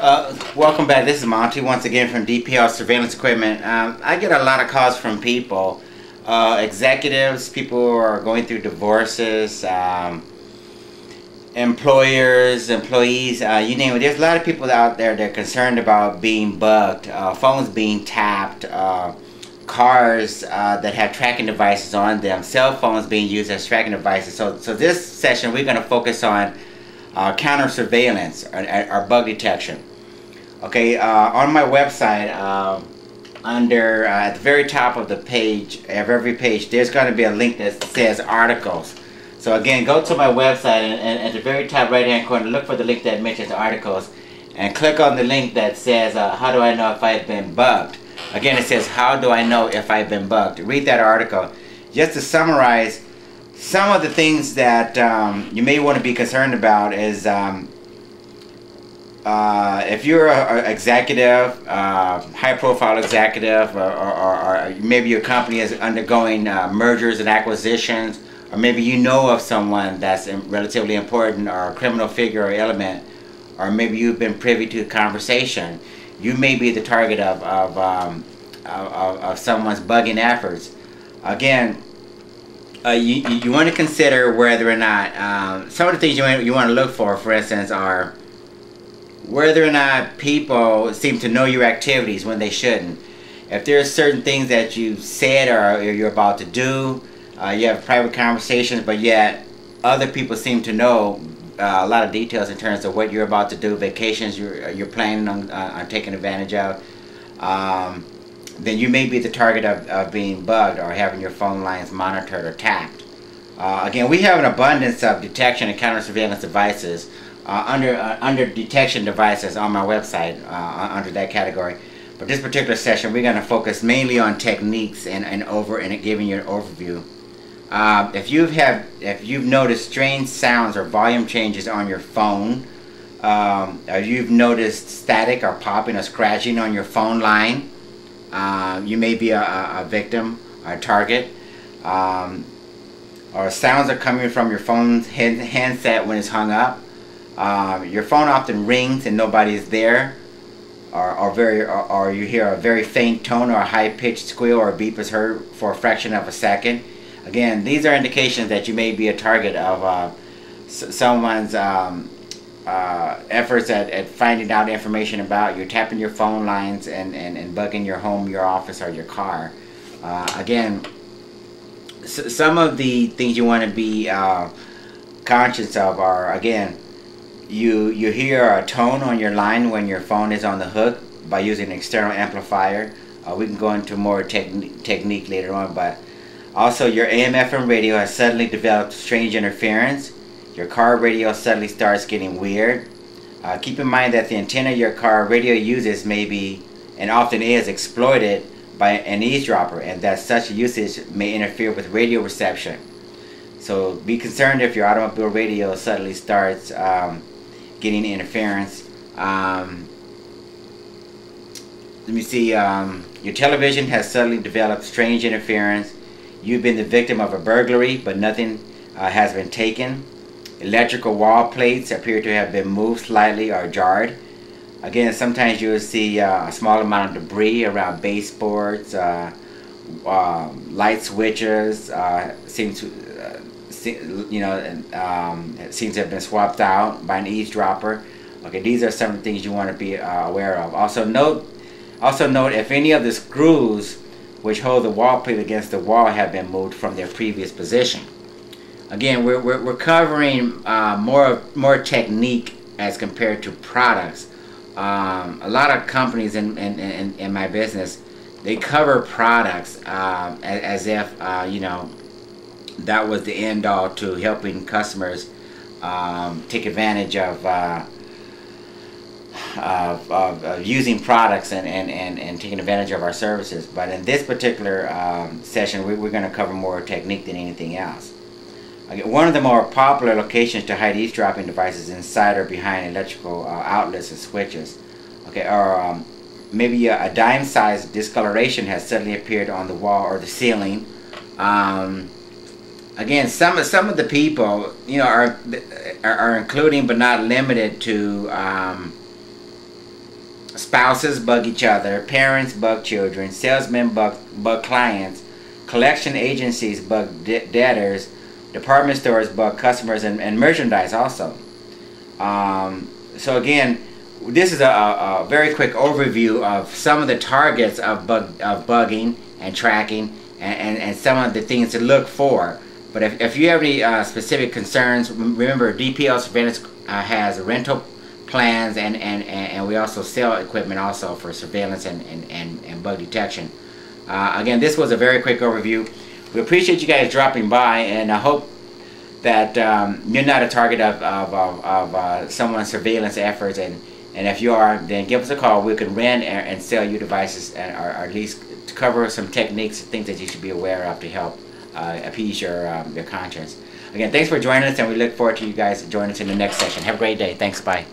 Welcome back. This is Monty once again from DPL Surveillance Equipment. I get a lot of calls from people, executives, people who are going through divorces, employers, employees, you name it. There's a lot of people out there that are concerned about being bugged, phones being tapped, cars that have tracking devices on them, cell phones being used as tracking devices. So this session we're going to focus on counter surveillance or bug detection. Okay, on my website, under at the very top of the page, of every page, there's going to be a link that says articles. So again, go to my website and at the very top right hand corner, look for the link that mentions articles and click on the link that says how do I know if I've been bugged. Again, it says how do I know if I've been bugged. Read that article. Just to summarize, some of the things that you may want to be concerned about is if you're an executive, high-profile executive, or maybe your company is undergoing mergers and acquisitions, or maybe you know of someone that's relatively important, or a criminal figure or element, or maybe you've been privy to a conversation, you may be the target of someone's bugging efforts. Again, you want to consider whether or not some of the things you want to look for instance, are whether or not people seem to know your activities when they shouldn't. If there's certain things that you said or you're about to do, you have private conversations, but yet other people seem to know a lot of details in terms of what you're about to do, vacations you're planning on taking advantage of, then you may be the target of being bugged or having your phone lines monitored or tapped. Again, we have an abundance of detection and counter surveillance devices under detection devices on my website under that category. But this particular session, we're going to focus mainly on techniques and giving you an overview. If you've noticed strange sounds or volume changes on your phone, or you've noticed static or popping or scratching on your phone line, you may be a victim or a target. Or sounds are coming from your phone's handset when it's hung up. Your phone often rings and nobody is there, or you hear a very faint tone or a high-pitched squeal or a beep is heard for a fraction of a second. Again, these are indications that you may be a target of someone's efforts at finding out information about you, tapping your phone lines and bugging your home, your office, or your car. Again, some of the things you want to be conscious of are, again, you hear a tone on your line when your phone is on the hook by using an external amplifier. We can go into more technique later on, but also your AM/FM radio has suddenly developed strange interference. Your car radio suddenly starts getting weird. Keep in mind that the antenna your car radio uses may be, and often is, exploited by an eavesdropper, and that such usage may interfere with radio reception. So be concerned if your automobile radio suddenly starts getting interference. Let me see, your television has suddenly developed strange interference. You've been the victim of a burglary, but nothing has been taken. Electrical wall plates appear to have been moved slightly or jarred. Again, sometimes you will see a small amount of debris around baseboards, light switches seem to seems to have been swapped out by an eavesdropper. Okay, these are some of the things you want to be aware of. Also note if any of the screws which hold the wall plate against the wall have been moved from their previous position. Again, we're covering more technique as compared to products. A lot of companies in my business, they cover products as if that was the end all to helping customers take advantage of using products and taking advantage of our services. But in this particular session, we're going to cover more technique than anything else. Okay, one of the more popular locations to hide eavesdropping devices is inside or behind electrical outlets and switches. Okay, or maybe a dime-sized discoloration has suddenly appeared on the wall or the ceiling. Again, some of the people, are including but not limited to spouses bug each other, parents bug children, salesmen bug clients, collection agencies bug debtors, department stores bug customers, and merchandise also. So again, this is a very quick overview of some of the targets of bugging and tracking, and some of the things to look for. But if you have any specific concerns, remember DPL Surveillance has rental plans, and we also sell equipment also for surveillance and bug detection. Again, this was a very quick overview. We appreciate you guys dropping by, and I hope that you're not a target of someone's surveillance efforts, and if you are, then give us a call. We can rent and sell you devices, or at least to cover some techniques, things that you should be aware of to help appease your conscience. Again, thanks for joining us, and we look forward to you guys joining us in the next session. Have a great day. Thanks. Bye.